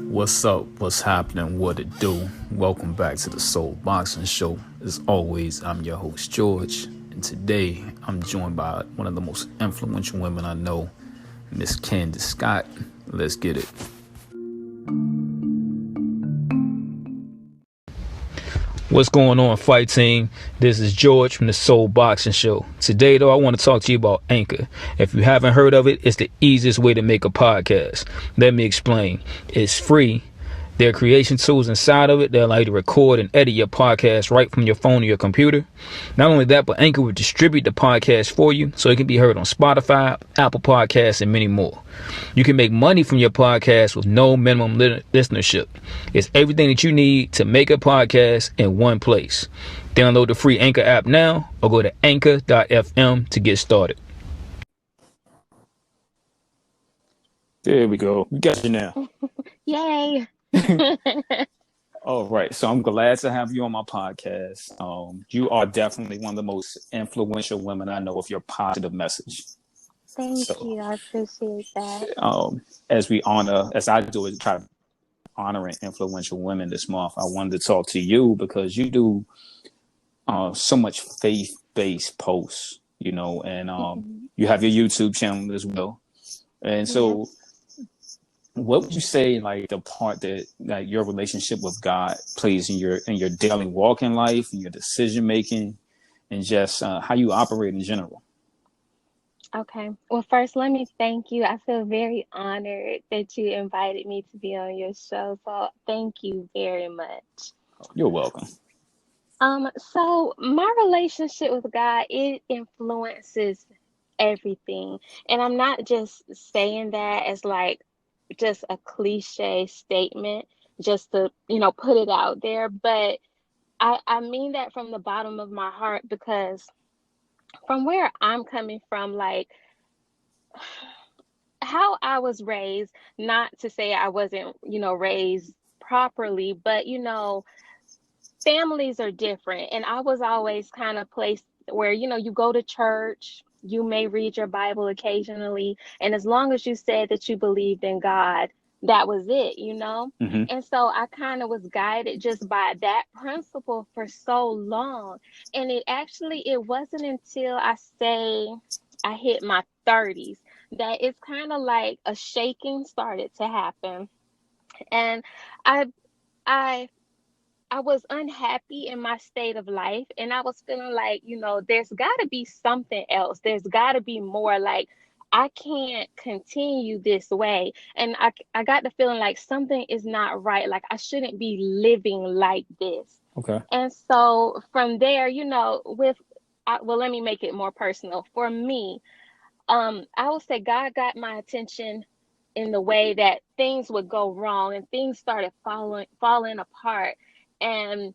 What's up? What's happening? What it do? Welcome back to the Soul Boxin Show. As always, I'm your host, George. And today, I'm joined by one of the most influential women I know, Miss Candace Scott. Let's get it. What's going on, fight team? This is George from the Soul Boxin Show. Today, though, I want to talk to you about Anchor. If you haven't heard of it, it's the easiest way to make a podcast. Let me explain. It's free. There are creation tools inside of it that allow you to record and edit your podcast right from your phone or your computer. Not only that, but Anchor will distribute the podcast for you so it can be heard on Spotify, Apple Podcasts, and many more. You can make money from your podcast with no minimum listenership. It's everything that you need to make a podcast in one place. Download the free Anchor app now or go to anchor.fm to get started. There we go. We got you now. Yay. All right. So I'm glad to have you on my podcast. You are definitely one of the most influential women I know with your positive message. Thank you. I appreciate that. As I do it, try honoring influential women this month. I wanted to talk to you because you do so much faith-based posts, and you have your YouTube channel as well. And so what would you say, like, the part that your relationship with God plays in your daily walk in life, in your decision making, and just how you operate in general? Okay. Well, first, let me thank you. I feel very honored that you invited me to be on your show. So thank you very much. You're welcome. So my relationship with God, it influences everything. And I'm not just saying that as like just a cliche statement, just to, put it out there. But I mean that from the bottom of my heart, because from where I'm coming from, like how I was raised, not to say I wasn't, raised properly, but, families are different. And I was always kind of placed where, you go to church, you may read your Bible occasionally. And as long as you said that you believed in God, that was it, Mm-hmm. And so I kind of was guided just by that principle for so long. And it wasn't until I hit my 30s that it's kind of like a shaking started to happen. And I, I I was unhappy in my state of life, and I was feeling like, there's got to be something else. There's got to be more. Like, I can't continue this way. And I got the feeling like something is not right. Like, I shouldn't be living like this. Okay. And so from there, let me make it more personal. For me, I would say God got my attention in the way that things would go wrong and things started falling apart. And,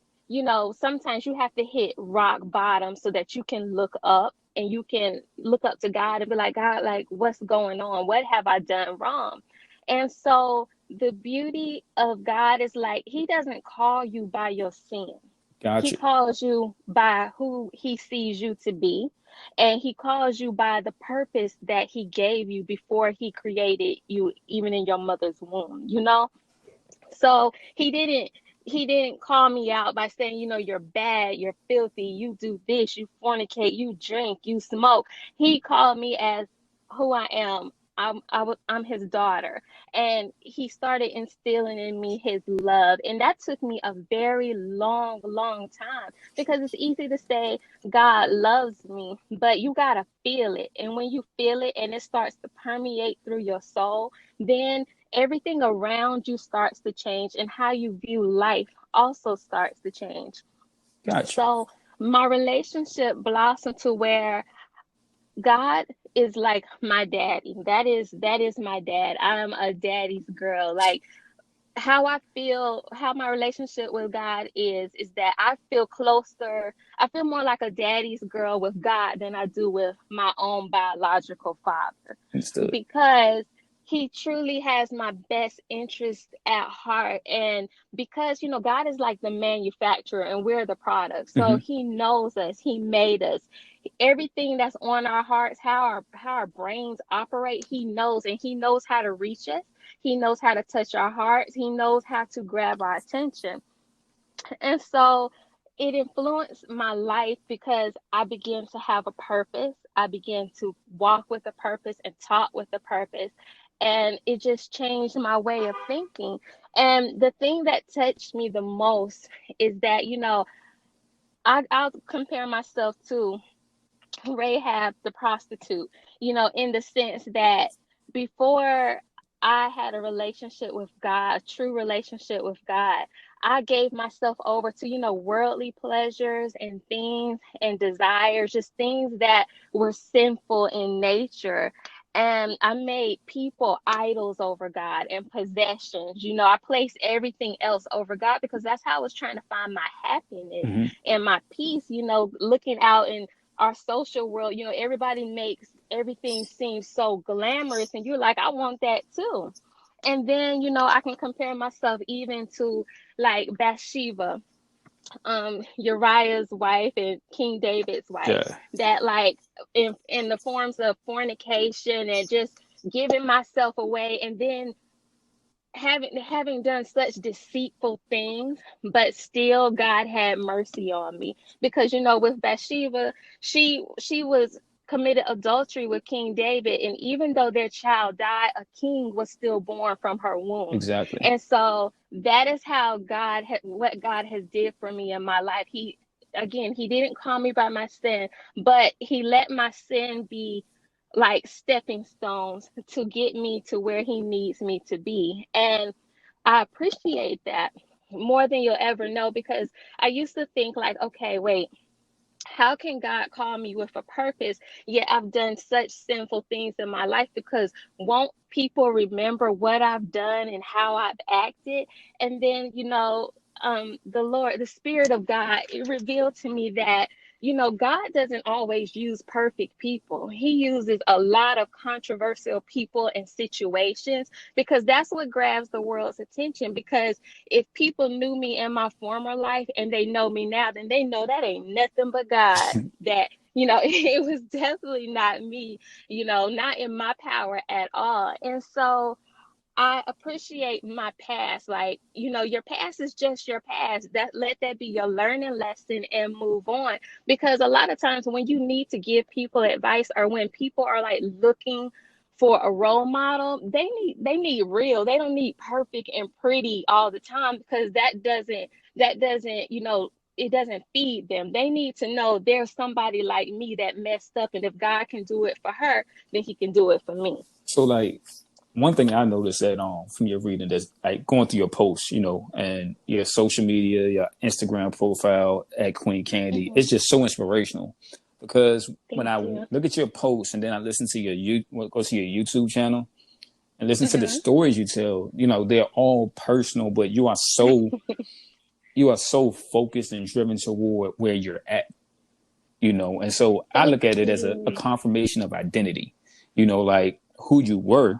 sometimes you have to hit rock bottom so that you can look up and you can look up to God and be like, God, like, what's going on? What have I done wrong? And so the beauty of God is like, he doesn't call you by your sin. He Gotcha. calls you by who he sees you to be. And he calls you by the purpose that he gave you before he created you, even in your mother's womb, So he didn't call me out by saying, you're bad, you're filthy, you do this, you fornicate, you drink, you smoke. He called me as who I am. I'm his daughter. And he started instilling in me his love. And that took me a very long, long time, because it's easy to say God loves me, but you got to feel it. And when you feel it and it starts to permeate through your soul, then everything around you starts to change, and how you view life also starts to change. Gotcha. So my relationship blossomed to where God is like my daddy. That is my dad. I'm a daddy's girl. Like, how my relationship with God is that I feel closer. I feel more like a daddy's girl with God than I do with my own biological father. Understood. Because he truly has my best interest at heart. And because, God is like the manufacturer and we're the product. So he knows us. He made us. everything that's on our hearts, how our brains operate, he knows, and he knows how to reach us. He knows how to touch our hearts. He knows how to grab our attention. And so it influenced my life because I began to have a purpose. I began to walk with a purpose and talk with a purpose. And it just changed my way of thinking. And the thing that touched me the most is that, I'll compare myself to Rahab the prostitute, in the sense that before I had a relationship with God, a true relationship with God, I gave myself over to, worldly pleasures and things and desires, just things that were sinful in nature. And I made people idols over God and possessions. I placed everything else over God because that's how I was trying to find my happiness Mm-hmm. and my peace, looking out in our social world. Everybody makes everything seem so glamorous, and you're like, I want that too. And then, I can compare myself even to like Bathsheba, Uriah's wife and King David's wife, Yeah. that like in the forms of fornication and just giving myself away, and then having done such deceitful things, but still God had mercy on me. Because with Bathsheba, she was committed adultery with King David, and even though their child died, a king was still born from her womb. Exactly. And so that is how what God has did for me in my life. He didn't call me by my sin, but he let my sin be like stepping stones to get me to where he needs me to be. And I appreciate that more than you'll ever know, because I used to think like, okay, wait, how can God call me with a purpose, yet I've done such sinful things in my life? Because won't people remember what I've done and how I've acted? And then, the Spirit of God, it revealed to me that, God doesn't always use perfect people. He uses a lot of controversial people and situations, because that's what grabs the world's attention. Because if people knew me in my former life and they know me now, then they know that ain't nothing but God. That, it was definitely not me, not in my power at all. And so I appreciate my past. Like, your past is just your past. Let that be your learning lesson and move on. Because a lot of times when you need to give people advice, or when people are like looking for a role model, they need real. They don't need perfect and pretty all the time, because that doesn't, it doesn't feed them. They need to know there's somebody like me that messed up, and if God can do it for her, then he can do it for me. So like one thing I noticed that from your reading, that's like going through your posts, and your social media, your Instagram profile at Queen Candy, Hmm. it's just so inspirational. Because when Thank I you. look at your posts and then I listen to go to your YouTube channel and listen to the Hmm. stories you tell, they're all personal, but you are so focused and driven toward where you're at, And so I Thank look at it as a you. confirmation of identity, like who you were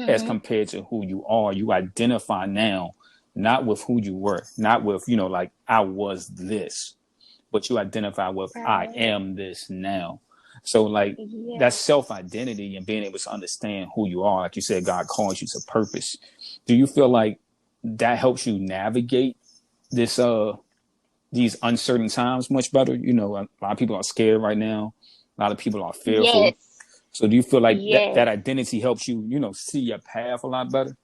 as Hmm. compared to who you are. You identify now, not with who you were, not with, like I was this, but you identify with I Right. am this now. So like that Yes. self identity and being able to understand who you are, like you said, God calls you to purpose. Do you feel like that helps you navigate this these uncertain times much better? A lot of people are scared right now. A lot of people are fearful. Yes. So do you feel like that Yes. identity helps you, see your path a lot better?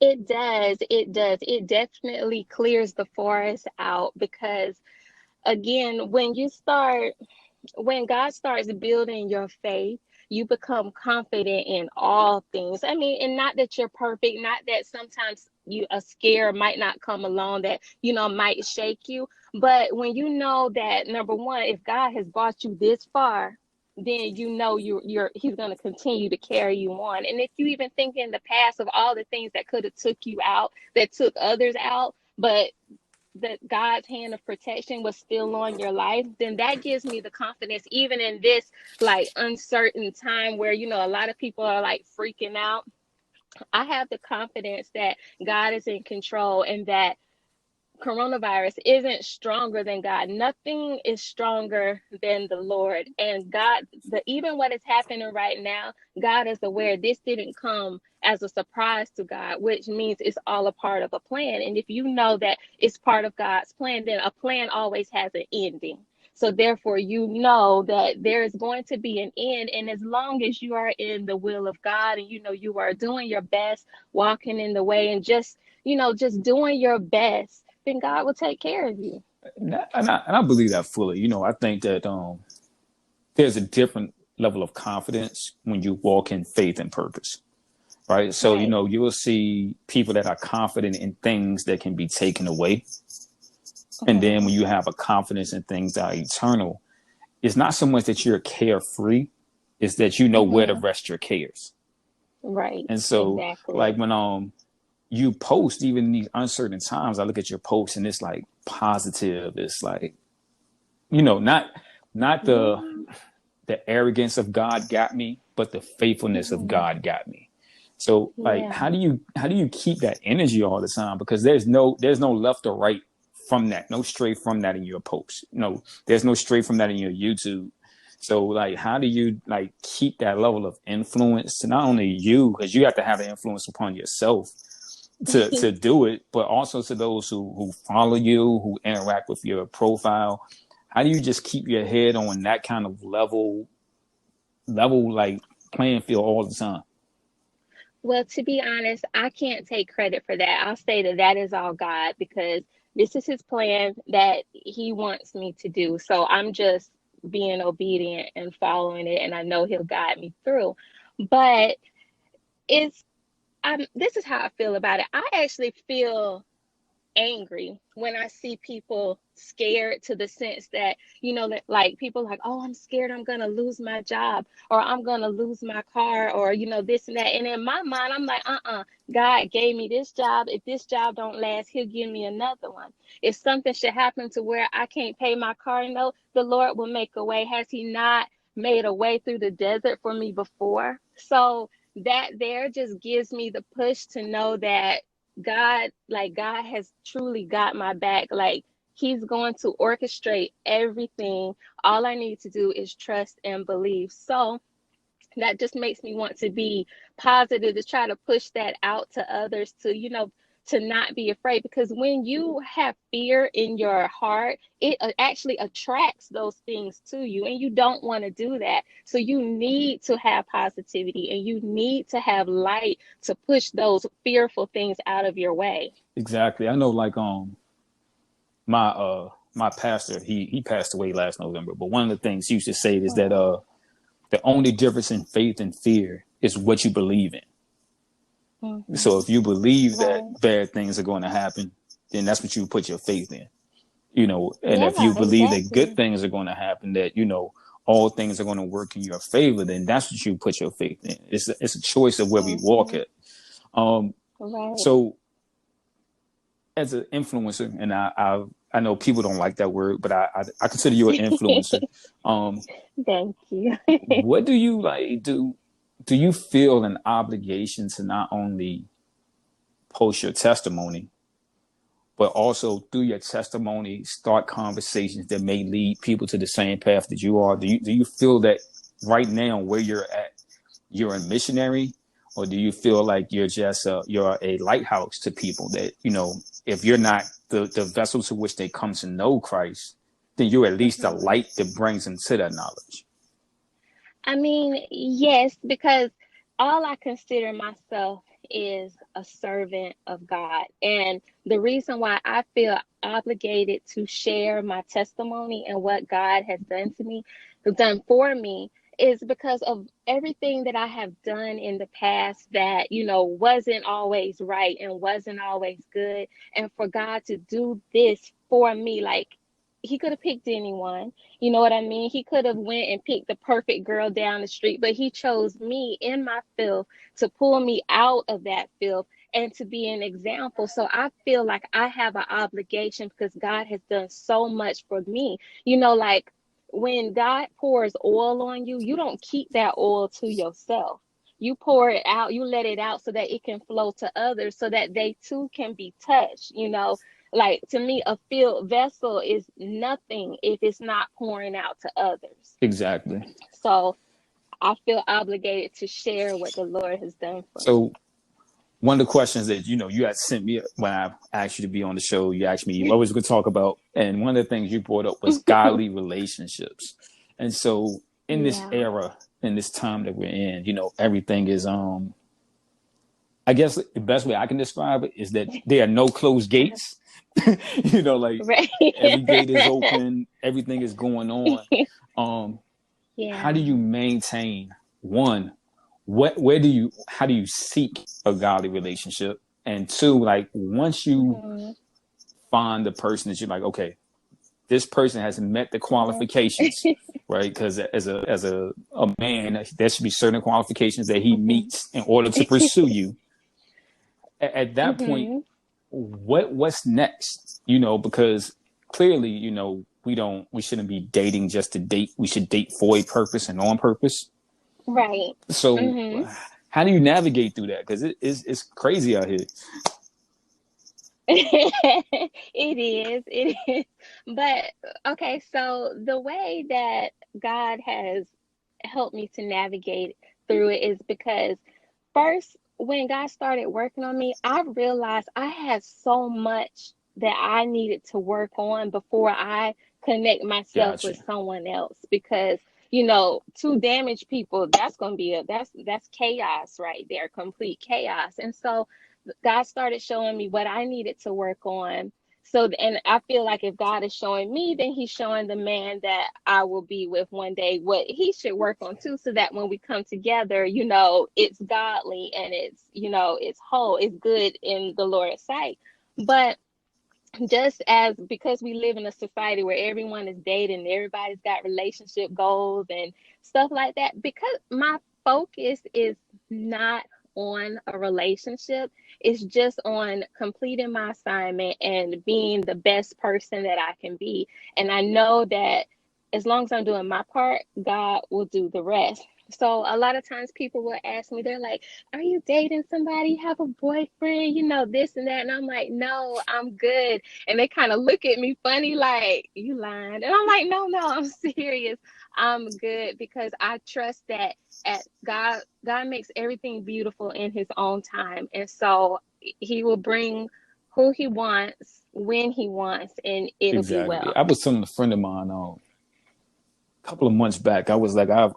It does. It does. It definitely clears the forest out, because again, when God starts building your faith, you become confident in all things. I mean, and not that you're perfect, not that sometimes a scare might not come along that, might shake you. But when you know that, number one, if God has brought you this far, then he's going to continue to carry you on. And if you even think in the past of all the things that could have took you out, that took others out, but that God's hand of protection was still on your life, then that gives me the confidence, even in this like uncertain time where, a lot of people are like freaking out. I have the confidence that God is in control, and that coronavirus isn't stronger than God. Nothing is stronger than the Lord. And God, even what is happening right now, God is aware this didn't come as a surprise to God, which means it's all a part of a plan. And if you know that it's part of God's plan, then a plan always has an ending. So therefore, you know that there is going to be an end. And as long as you are in the will of God and you know you are doing your best, walking in the way, and just doing your best, then God will take care of you. And I believe that fully. I think that there's a different level of confidence when you walk in faith and purpose, right? So, Right. you will see people that are confident in things that can be taken away. And then when you have a confidence in things that are eternal, it's not so much that you're carefree, it's that you know where to rest your cares. Right. And so, Exactly. like when you post, even in these uncertain times, I look at your posts and it's like positive. It's like, not the arrogance of God got me, but the faithfulness of God got me. So like, Yeah. how do you keep that energy all the time? Because there's no left or right from that, no stray from that in your posts. There's no stray from that in your YouTube. So like, how do you like keep that level of influence to not only you, because you have to have an influence upon yourself to do it, but also to those who follow you, who interact with your profile. How do you just keep your head on that kind of level like playing field all the time? Well, to be honest, I can't take credit for that. I'll say that is all God, because this is his plan that he wants me to do. So I'm just being obedient and following it, and I know he'll guide me through. But it's this is how I feel about it. I actually feel angry when I see people scared, to the sense that, that like people like, oh, I'm scared I'm gonna lose my job, or I'm gonna lose my car, or this and that. And in my mind, I'm like, God gave me this job. If this job don't last, he'll give me another one. If something should happen to where I can't pay my car note, the Lord will make a way. Has he not made a way through the desert for me before? So that there just gives me the push to know that God has truly got my back. Like, he's going to orchestrate everything. All I need to do is trust and believe. So that just makes me want to be positive, to try to push that out to others, to not be afraid. Because when you have fear in your heart, it actually attracts those things to you, and you don't want to do that. So you need to have positivity, and you need to have light to push those fearful things out of your way. Exactly. I know, like my pastor, he passed away last November, but one of the things he used to say is that the only difference in faith and fear is what you believe in. So if you believe that bad things are going to happen, then that's what you put your faith in. And if you Yeah, believe that good exactly. things are going to happen, that all things are going to work in your favor, then that's what you put your faith in. It's a choice of where we walk at. Right. So as an influencer, and I know people don't like that word, but I consider you an influencer. Thank you. What do you like do? Do you feel an obligation to not only post your testimony, but also through your testimony start conversations that may lead people to the same path that you are? Do you feel that right now where you're at, you're a missionary, or do you feel like you're a lighthouse to people that, if you're not the vessel to which they come to know Christ, then you're at least a light that brings them to that knowledge? I mean, yes, because all I consider myself is a servant of God. And the reason why I feel obligated to share my testimony and what God has done for me, is because of everything that I have done in the past that, wasn't always right and wasn't always good. And for God to do this for me, like, he could have picked anyone. You know what I mean? He could have went and picked the perfect girl down the street, but he chose me in my filth to pull me out of that filth and to be an example. So I feel like I have an obligation, because God has done so much for me. Like, when God pours oil on you, you don't keep that oil to yourself. You pour it out, you let it out so that it can flow to others, so that they too can be touched. Like, to me, a filled vessel is nothing if it's not pouring out to others. Exactly. So I feel obligated to share what the Lord has done for me. So one of the questions that you had sent me when I asked you to be on the show, you asked me what was going to talk about, and one of the things you brought up was godly relationships. And so in this Yeah. era, in this time that we're in, everything is I guess the best way I can describe it is that there are no closed gates. Like Right. every gate is open, everything is going on. How do Yeah. you maintain one? How do you seek a godly relationship? And two, like once you Mhm. find the person that you're like, okay, this person has met the Mhm. qualifications, right? Because as a man, there should be certain qualifications that he Mhm. meets in order to pursue you. At that point, Mhm. what's next? Because clearly, we shouldn't be dating just to date. We should date for a purpose and on purpose. Right. So Mhm. how do you navigate through that? Because it's crazy out here. It is. It is. But okay, so the way that God has helped me to navigate through it is because first, when God started working on me, I realized I had so much that I needed to work on before I connect myself Gotcha. with someone else. Because, two damaged people, that's gonna be that's chaos right there, complete chaos. And so God started showing me what I needed to work on. So, and I feel like if God is showing me, then he's showing the man that I will be with one day what he should work on too, so that when we come together, it's godly and it's whole, it's good in the Lord's sight. But just as because we live in a society where everyone is dating, everybody's got relationship goals and stuff like that, because my focus is not on a relationship, it's just on completing my assignment and being the best person that I can be. And I know that as long as I'm doing my part, God will do the rest. So a lot of times people will ask me, they're like, are you dating somebody? You have a boyfriend, this and that. And I'm like, no, I'm good. And they kind of look at me funny, like, you lying. And I'm like, no, no, I'm serious. I'm good, because I trust that at God makes everything beautiful in his own time. And so he will bring who he wants when he wants, and it'll be Exactly. well. I was telling a friend of mine a couple of months back. I was like, I've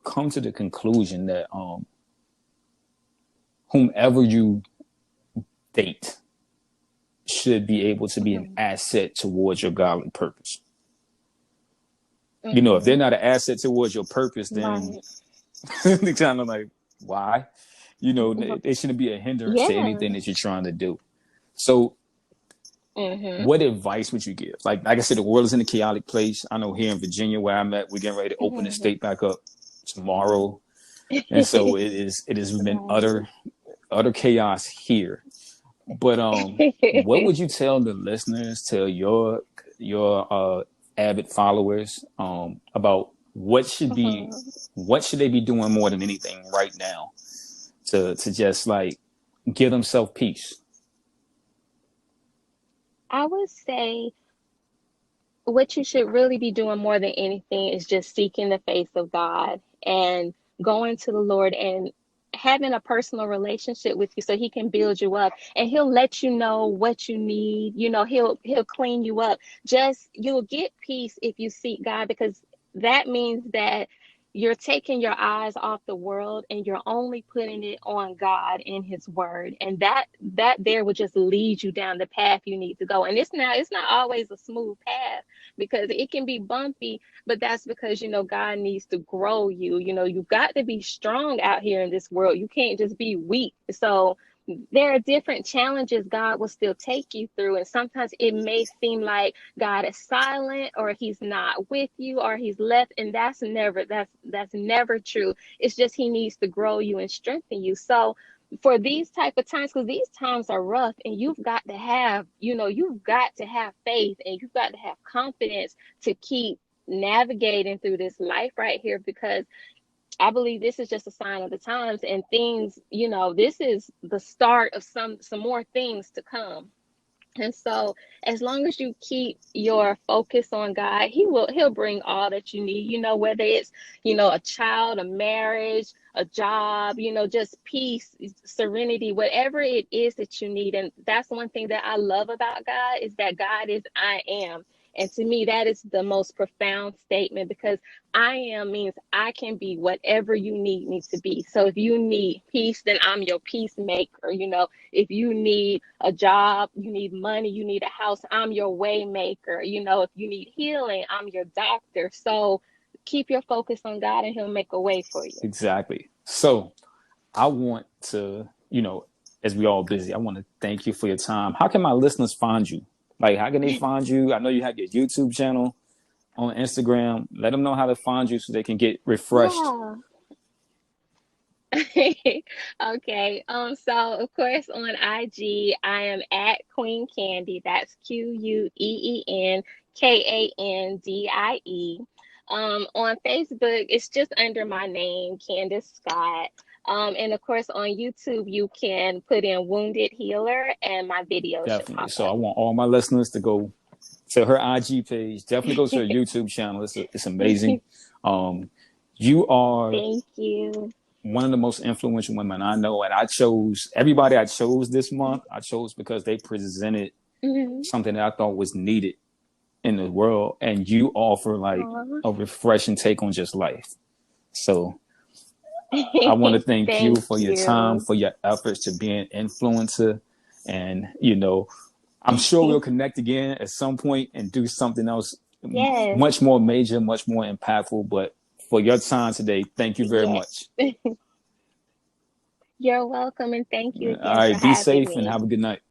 come to the conclusion that whomever you date should be able to be an Mhm. asset towards your godly purpose. If they're Mhm. not an asset towards your purpose, then Right. they kind of like, why? They shouldn't be a hindrance to Yeah. anything that you're trying to do. So Mhm. what advice would you give? Like I said, the world is in a chaotic place. I know here in Virginia where I'm at, we're getting ready to open the Mhm. state back up tomorrow. And so it has been Right. utter chaos here. But what would you tell the listeners, tell your avid followers about Mhm. what should they be doing more than anything right now to just like give themselves peace? I would say what you should really be doing more than anything is just seeking the face of God and going to the Lord and having a personal relationship with you, so he can build you up and he'll let you know what you need. He'll clean you up. Just you'll get peace if you seek God, because that means that you're taking your eyes off the world and you're only putting it on God in his word, and that there will just lead you down the path you need to go. And it's not always a smooth path, because it can be bumpy, but that's because God needs to grow you. You've got to be strong out here in this world. You can't just be weak. So there are different challenges God will still take you through, and sometimes it may seem like God is silent, or he's not with you, or he's left, and that's never true. It's just he needs to grow you and strengthen you. So for these type of times, because these times are rough, and you've got to have faith, and you've got to have confidence to keep navigating through this life right here, because I believe this is just a sign of the times, and things, this is the start of some more things to come. And so as long as you keep your focus on God, he'll bring all that you need, whether it's, a child, a marriage, a job, just peace, serenity, whatever it is that you need. And that's one thing that I love about God is that God is I am. And to me, that is the most profound statement because I am means I can be whatever you need me to be. So if you need peace, then I'm your peacemaker. If you need a job, you need money, you need a house, I'm your way maker. If you need healing, I'm your doctor. So keep your focus on God and he'll make a way for you. Exactly. So I want to, as we all busy, I want to thank you for your time. How can my listeners find you? Like, how can they find you? I know you have your YouTube channel on Instagram. Let them know how to find you so they can get refreshed. Yeah. Okay. So of course on IG, I am at Queen Candy. That's QueenKandie. On Facebook, it's just under my name, Candace Scott. And of course on YouTube, you can put in Wounded Healer and my videos should Definitely. pop So I want all my listeners to go to her IG page. Definitely go to her YouTube channel. It's amazing. You are Thank you. one of the most influential women I know, and I chose everybody I chose this month. I chose because they presented something that I thought was needed in the world, and you offer like a refreshing take on just life. So I want to thank you Thank for your time, you. for your efforts to be an influencer, and I'm sure we'll connect again at some point and do something else Yes. much more major, much more impactful. But for your time today, thank you very Yes. much. You're welcome, and thank you All again for right, be having safe and me. have a good night.